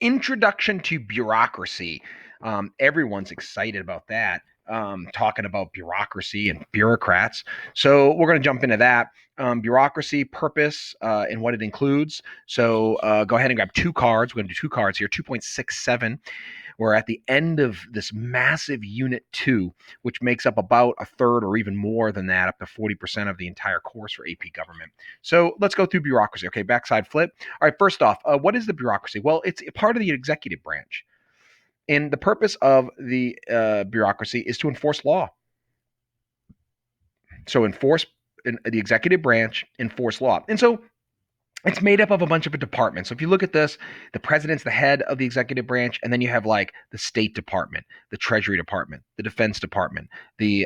Introduction to Bureaucracy. Everyone's excited about that. Talking about bureaucracy and bureaucrats. So we're going to jump into that. Bureaucracy, purpose, and what it includes. So go ahead and grab two cards. We're going to do two cards here. 2.67. We're at the end of this massive Unit 2, which makes up about a third or even more than that, up to 40% of the entire course for AP Government. So let's go through bureaucracy. Okay, backside flip. All right, first off, what is the bureaucracy? Well, it's a part of the executive branch. And the purpose of the bureaucracy is to enforce law. So enforce the executive branch, enforce law. And so it's made up of a bunch of departments. So if you look at this, the president's the head of the executive branch, and then you have like the State Department, the Treasury Department, the Defense Department, the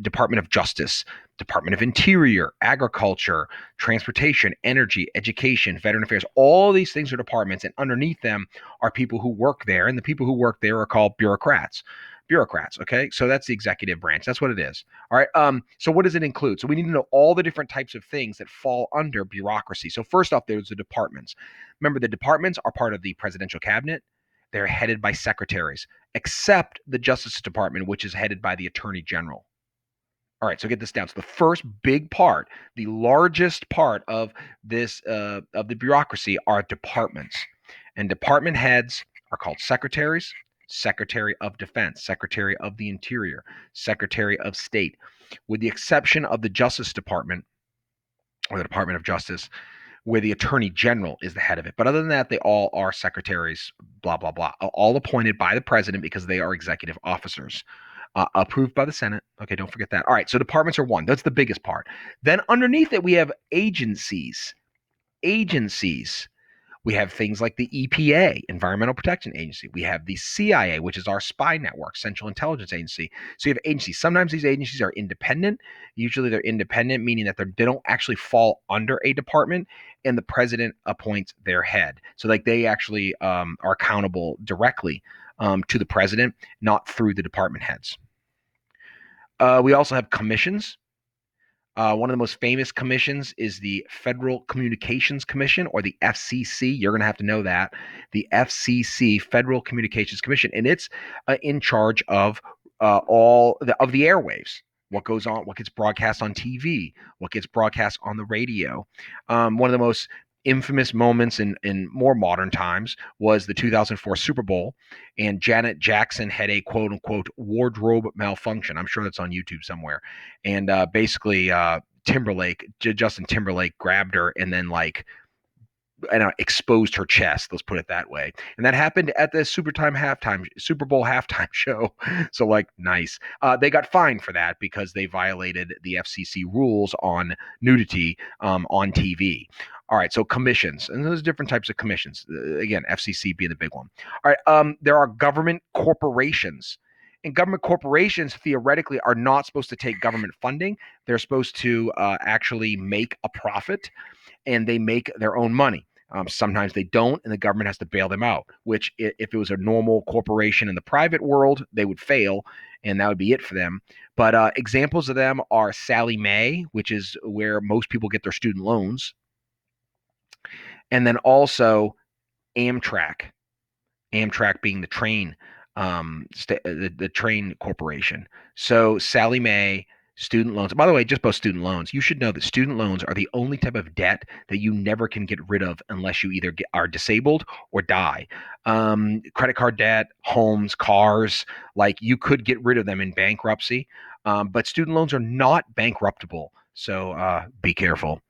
Department of Justice, Department of Interior, Agriculture, Transportation, Energy, Education, Veteran Affairs. All these things are departments, and underneath them are people who work there, and the people who work there are called bureaucrats. Okay, so that's the executive branch. That's what it is. All right. So what does it include? So we need to know all the different types of things that fall under bureaucracy. So first off, there's the departments. Remember, the departments are part of the presidential cabinet. They're headed by secretaries, except the Justice Department, which is headed by the Attorney General. All right, so get this down. So the first big part, the largest part of this of the bureaucracy are departments, and department heads are called secretaries. Secretary of Defense, Secretary of the Interior, Secretary of State, with the exception of the Justice Department or the Department of Justice, where the Attorney General is the head of it. But other than that, they all are secretaries, blah, blah, blah, all appointed by the president because they are executive officers. Approved by the Senate. Okay, don't forget that. All right, so departments are one. That's the biggest part. Then underneath it, we have agencies. Agencies. We have things like the EPA, Environmental Protection Agency. We have the CIA, which is our spy network, Central Intelligence Agency. So you have agencies. Sometimes these agencies are independent. Usually they're independent, meaning that they don't actually fall under a department, and the president appoints their head. So like they actually are accountable directly to the president, not through the department heads. We also have commissions. One of the most famous commissions is the Federal Communications Commission, or the FCC. You're going to have to know that. The FCC, Federal Communications Commission, and it's in charge of all of the airwaves. What goes on, what gets broadcast on TV, what gets broadcast on the radio. One of the most infamous moments in more modern times was the 2004 Super Bowl, and Janet Jackson had a quote unquote wardrobe malfunction. I'm sure that's on YouTube somewhere. And basically, Justin Timberlake grabbed her and then exposed her chest. Let's put it that way. And that happened at the Super Bowl halftime show. So nice. They got fined for that because they violated the FCC rules on nudity on TV. All right, so commissions, and there's different types of commissions. Again, FCC being the big one. All right, there are government corporations. And government corporations theoretically are not supposed to take government funding. They're supposed to actually make a profit, and they make their own money. Sometimes they don't, and the government has to bail them out, which if it was a normal corporation in the private world, they would fail, and that would be it for them. But examples of them are Sallie Mae, which is where most people get their student loans. And then also Amtrak being the train, the train corporation. So Sallie Mae, student loans. By the way, just about student loans, you should know that student loans are the only type of debt that you never can get rid of unless you either are disabled or die. Credit card debt, homes, cars, you could get rid of them in bankruptcy, but student loans are not bankruptable. So be careful.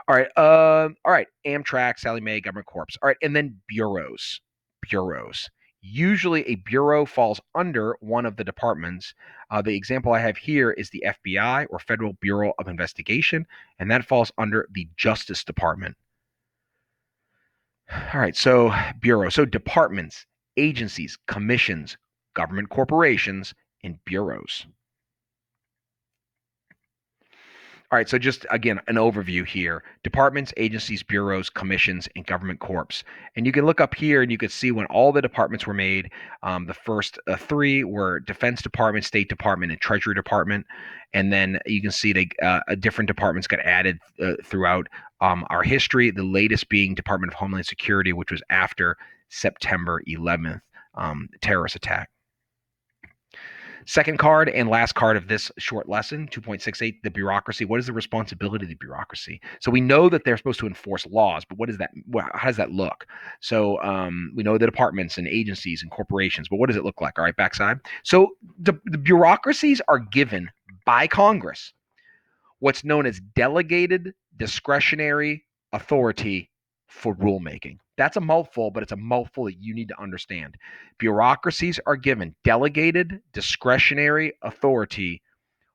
All right. Amtrak, Sallie Mae, government corps. All right, and then bureaus. Usually a bureau falls under one of the departments. The example I have here is the FBI, or Federal Bureau of Investigation, and that falls under the Justice Department. All right, so bureau. So departments, agencies, commissions, government corporations, and bureaus. All right, so just again, an overview here. Departments, agencies, bureaus, commissions, and government corps. And you can look up here and you can see when all the departments were made. The first three were Defense Department, State Department, and Treasury Department. And then you can see different departments got added throughout. our history, the latest being Department of Homeland Security, which was after September 11th terrorist attack. Second card and last card of this short lesson, 2.68, the bureaucracy. What is the responsibility of the bureaucracy? So we know that they're supposed to enforce laws, but what is that? How does that look? So we know the departments and agencies and corporations, but what does it look like? All right, backside. So the bureaucracies are given by Congress what's known as delegated discretionary authority for rulemaking. That's a mouthful, but it's a mouthful that you need to understand. Bureaucracies are given delegated discretionary authority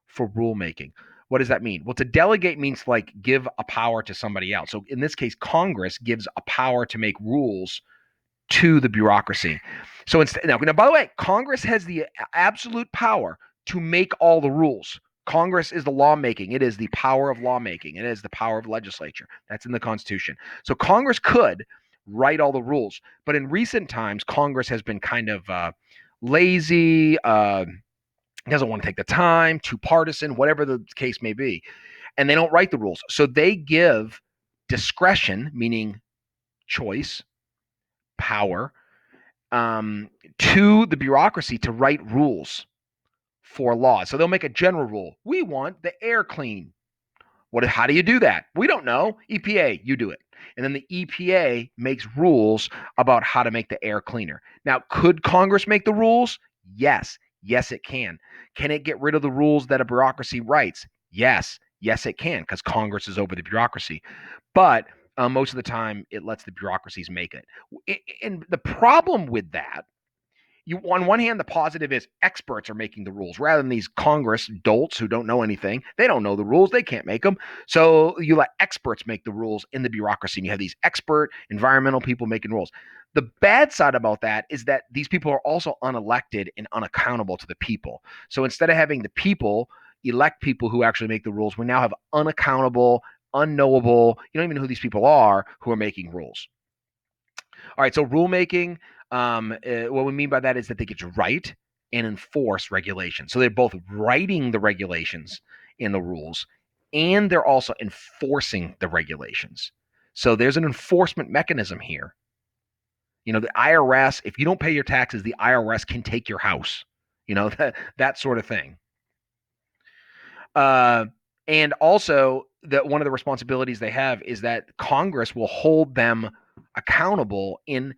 for rulemaking. What does that mean? Well, to delegate means like give a power to somebody else. So in this case, Congress gives a power to make rules to the bureaucracy. So instead, now, by the way, Congress has the absolute power to make all the rules. Congress is the lawmaking. It is the power of lawmaking. It is the power of legislature. That's in the Constitution. So Congress could write all the rules, but in recent times, Congress has been kind of lazy, doesn't want to take the time, too partisan, whatever the case may be, and they don't write the rules. So they give discretion, meaning choice, power, to the bureaucracy to write rules for laws. So they'll make a general rule. We want the air clean. How do you do that? We don't know. EPA, you do it. And then the EPA makes rules about how to make the air cleaner. Now, could Congress make the rules? Yes. Yes, it can. Can it get rid of the rules that a bureaucracy writes? Yes. Yes, it can, because Congress is over the bureaucracy. But most of the time, it lets the bureaucracies make it. And the problem with that, on one hand, the positive is experts are making the rules rather than these Congress dolts who don't know anything. They don't know the rules. They can't make them. So you let experts make the rules in the bureaucracy, and you have these expert environmental people making rules. The bad side about that is that these people are also unelected and unaccountable to the people. So instead of having the people elect people who actually make the rules, we now have unaccountable, unknowable, you don't even know who these people are who are making rules. All right, so rulemaking, what we mean by that is that they get to write and enforce regulations. So they're both writing the regulations in the rules, and they're also enforcing the regulations. So there's an enforcement mechanism here. You know, the IRS, if you don't pay your taxes, the IRS can take your house. You know, that sort of thing. And also, one of the responsibilities they have is that Congress will hold them accountable in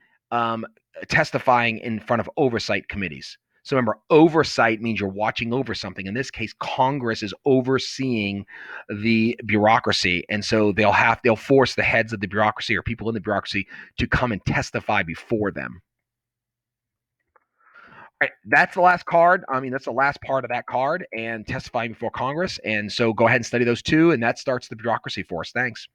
testifying in front of oversight committees. So remember, oversight means you're watching over something. In this case, Congress is overseeing the bureaucracy, and so they'll force the heads of the bureaucracy or people in the bureaucracy to come and testify before them. Right, that's the last card. I mean, that's the last part of that card and testifying before Congress. And so go ahead and study those two, and that starts the bureaucracy for us. Thanks.